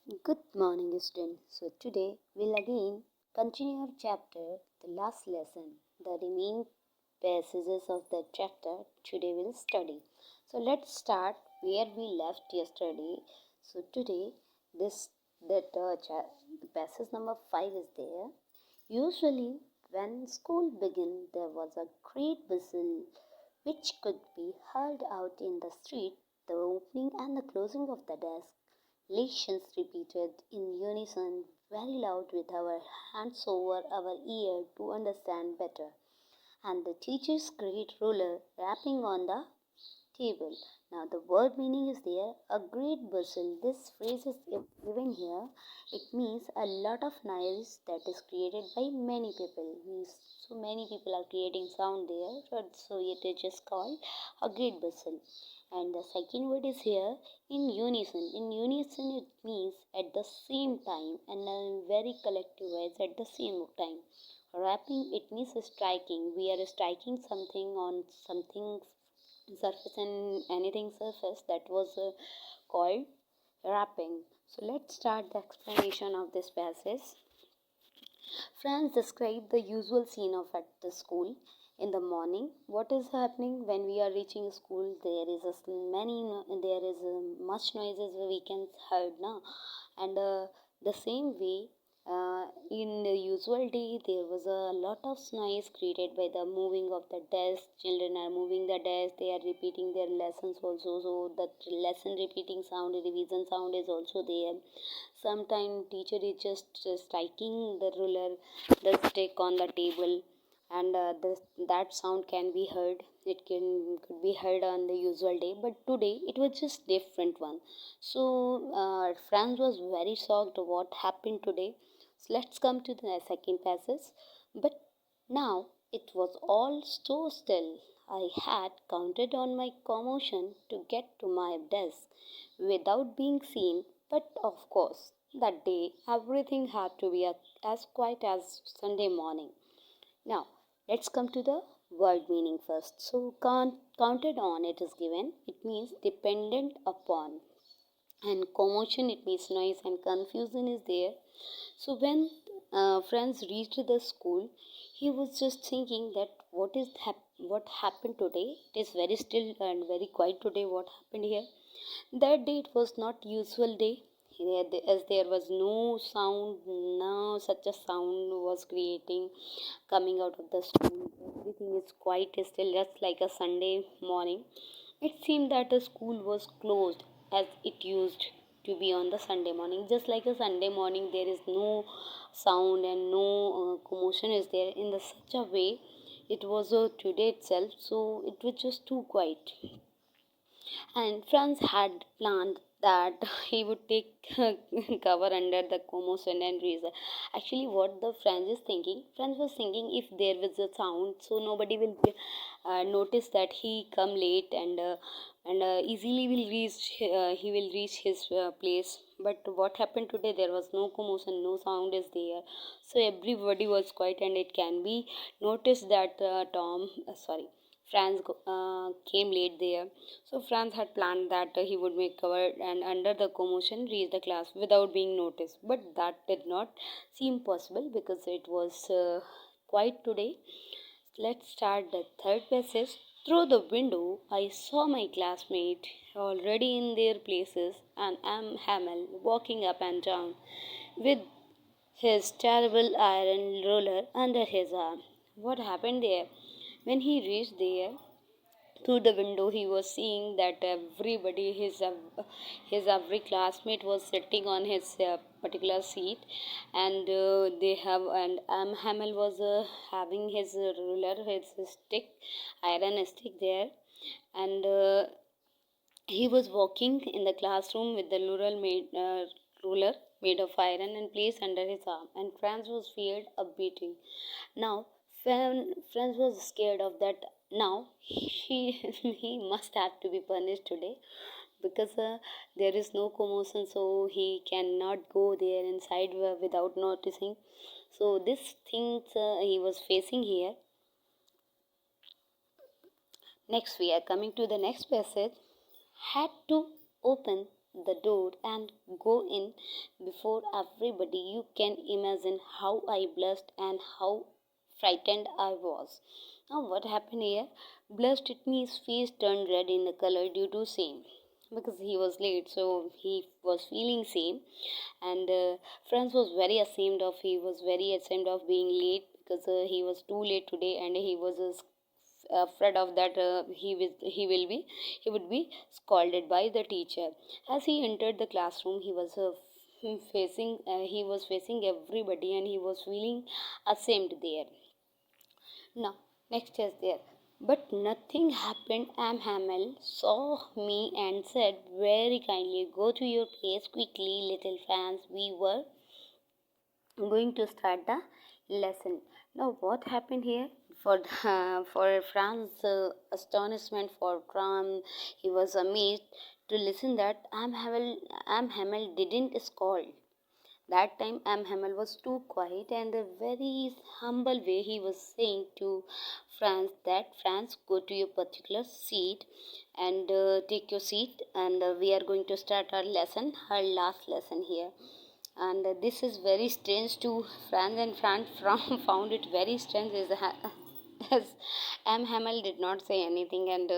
Good morning, students. So today we'll again continue our chapter, the last lesson, the remaining passages of the chapter. Today we'll study. So let's start where we left yesterday. So today this the passage number 5 is there. Usually, when school began, there was a great whistle which could be heard out in the street, the opening and the closing of the desk. Lessons repeated in unison, very loud with our hands over our ear to understand better, and the teacher's great ruler rapping on the table. Now the word meaning is there, a great bustle. This phrase is given here. It means a lot of noise that is created by many people. Means so many people are creating sound there, so it is just called a great bustle. And the second word is here in unison. In unison it means at the same time and in very collective ways at the same time. Rapping it means striking. We are striking something on something surface and anything surface that was called wrapping. So let's start the explanation of this passage. Franz described the usual scene of at the school in the morning. What is happening when we are reaching school? There is much noises we can heard now, and the same way in the usual day, there was a lot of noise created by the moving of the desk. Children are moving the desk, they are repeating their lessons also. So, the lesson repeating sound, revision sound is also there. Sometimes, teacher is just striking the ruler, the stick on the table, and that sound can be heard. It could be heard on the usual day, but today it was just different one. So, Franz was very shocked what happened today. So let's come to the second passage. But now it was all so still. I had counted on my commotion to get to my desk without being seen, but of course, that day everything had to be as quiet as Sunday morning. Now, let's come to the word meaning first. So, counted on it is given, it means dependent upon, and commotion it means noise, and confusion is there. So when Franz reached the school, he was just thinking that what happened today. It is very still and very quiet today. What happened here? That day it was not usual day. As there was no sound, no such a sound was creating coming out of the school. Everything is quite still, just like a Sunday morning. It seemed that the school was closed as it used to be on the Sunday morning. Just like a Sunday morning, there is no sound and no commotion is there in the such a way. It was today itself, so it was just too quiet. And Franz had planned that he would take cover under the commotion and reason. Actually, what the Franz is thinking, Franz was thinking if there was a sound, so nobody will notice that he come late and easily will reach. He will reach his place. But what happened today? There was no commotion, no sound is there, so everybody was quiet, and it can be noticed that Franz came late there. So Franz had planned that he would make cover and under the commotion reach the class without being noticed. But that did not seem possible because it was quiet today. Let's start the third passage. Through the window, I saw my classmate already in their places and M. Hamel walking up and down with his terrible iron roller under his arm. What happened there? When he reached there, through the window he was seeing that his every classmate was sitting on his particular seat, and Hamel was having his ruler, his stick, iron stick there, and he was walking in the classroom with the ruler made of iron and placed under his arm, and Franz was feared a beating. Now, Franz was scared of that. Now, he he must have to be punished today because there is no commotion, so he cannot go there inside without noticing. So, this things he was facing here. Next, we are coming to the next passage. Had to open the door and go in before everybody. You can imagine how I blushed and how frightened I was. Now, what happened here? Blushed, it means his face turned red in the color due to shame because he was late, so he was feeling shame. And Franz was very ashamed of. He was very ashamed of being late because he was too late today, and he was afraid of that he would be scolded by the teacher. As he entered the classroom, he was facing everybody, and he was feeling ashamed there. Now, next is there. But nothing happened. Am Hamel saw me and said very kindly, "Go to your place quickly, little fans. We were going to start the lesson." Now, what happened here? For Fran's astonishment, for Trump, he was amazed to listen that Am Hamel didn't scold. That time Hamel was too quiet, and the very humble way he was saying to Franz that Franz, go to your particular seat and take your seat, and we are going to start our lesson, our last lesson here. And this is very strange to Franz, and Franz found it very strange as Hamel did not say anything, and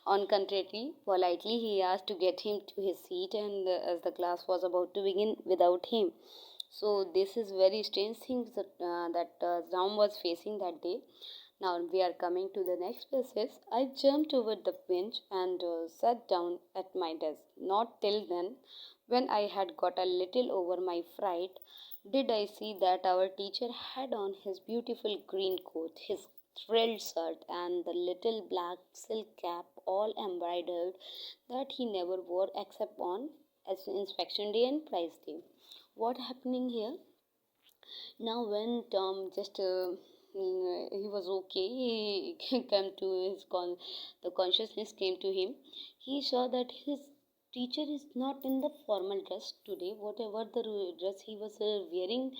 on contrary, politely he asked to get him to his seat, and as the class was about to begin without him. So this is very strange things that Zaum was facing that day. Now we are coming to the next passage. I jumped over the bench and sat down at my desk. Not till then, when I had got a little over my fright, did I see that our teacher had on his beautiful green coat, his frilled shirt, and the little black silk cap, all embroidered, that he never wore except on as inspection day and prize day. What happening here? Now, when Tom just he was okay, he came to the consciousness came to him. He saw that his teacher is not in the formal dress today. Whatever the dress he was wearing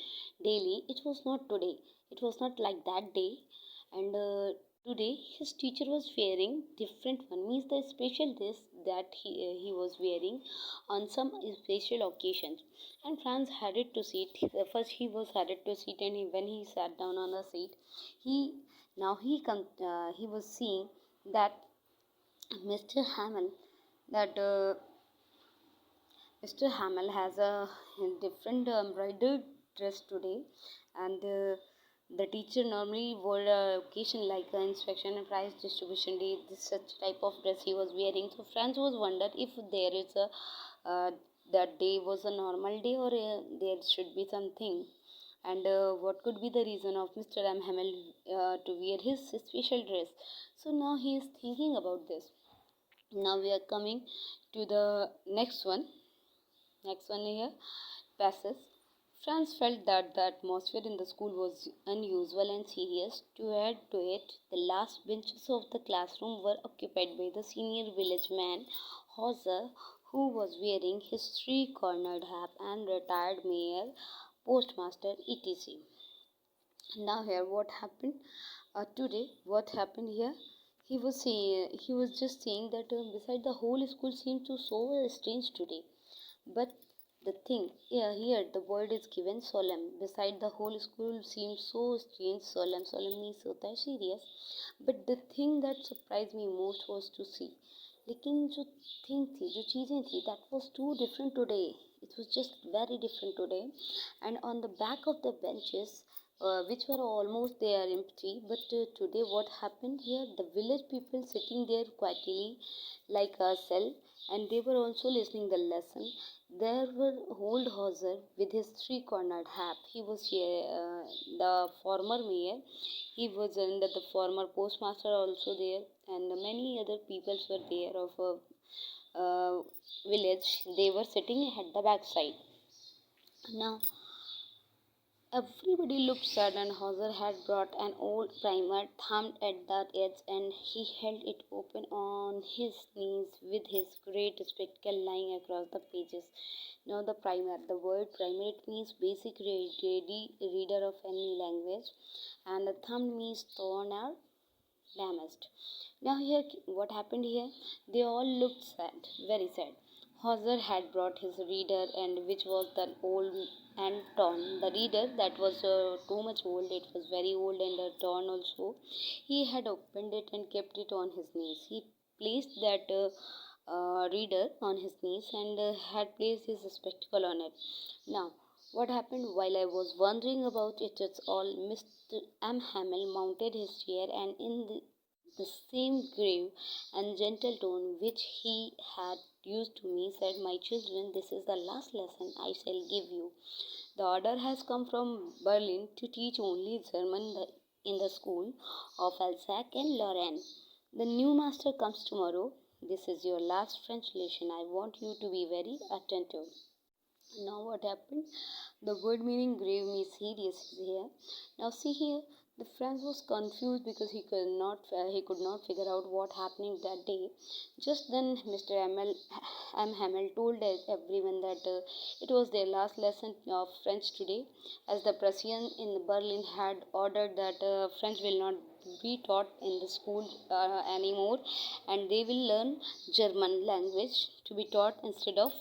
daily, it was not today. It was not like that day, and today his teacher was wearing different one. Means the special dress that he was wearing on some special occasions. And Franz had it to seat. First he was had it to seat, and when he sat down on the seat, he he was seeing that Mr. Hamel that Mr. Hamel has a different embroidered dress today, and the teacher normally wore a occasion like inspection and prize distribution day. This such type of dress he was wearing. So Franz was wondered if there is a that day was a normal day, or there should be something, and what could be the reason of Mr. M. Hamel to wear his special dress. So now he is thinking about this. Now we are coming to the next one. Next one here, passes. Franz felt that the atmosphere in the school was unusual and serious. To add to it, the last benches of the classroom were occupied by the senior village man, Hauser, who was wearing his three-cornered hat, and retired mayor, postmaster, etc. Now here, what happened today? What happened here? He was just saying that beside the whole school seemed to so strange today. But the thing, yeah, here the word is given solemn. Beside the whole school seems so strange. Solemn, solemn means hota hai serious. But the thing that surprised me most was to see. लेकिन जो thing थी, जो चीज़ें थी, that was too different today. It was just very different today. And on the back of the benches, which were almost there empty, but today what happened here? The village people sitting there quietly, like a cell, and they were also listening the lesson. There were old Hauser with his three-cornered hat. He was the former mayor. He was and the former postmaster also there, and many other peoples were there of a village. They were sitting at the back side. Now everybody looked sad, and Hauser had brought an old primer thumbed at the edge, and he held it open on his knees with his great spectacle lying across the pages. Now the primer, the word primer, it means basic ready reader of any language, and the thumb means torn or damaged. Now here, what happened here? They all looked sad, very sad. Hauser had brought his reader, and which was the old and torn. The reader that was too much old, it was very old and torn also. He had opened it and kept it on his knees. He placed that reader on his knees and had placed his spectacle on it. Now, what happened while I was wondering about it? It's all Mr. M. Hamel mounted his chair and in the same grave and gentle tone which he had used to me, said, "My children, this is the last lesson I shall give you. The order has come from Berlin to teach only German in the school of Alsace and Lorraine. The new master comes tomorrow. This is your last French lesson. I want you to be very attentive." Now what happened? The word meaning grave means serious here. Now see here, the Franz was confused because he could not figure out what happening that day. Just then Mr. M. Hamel told everyone that it was their last lesson of French today, as the Prussian in Berlin had ordered that French will not be taught in the school anymore, and they will learn German language to be taught instead of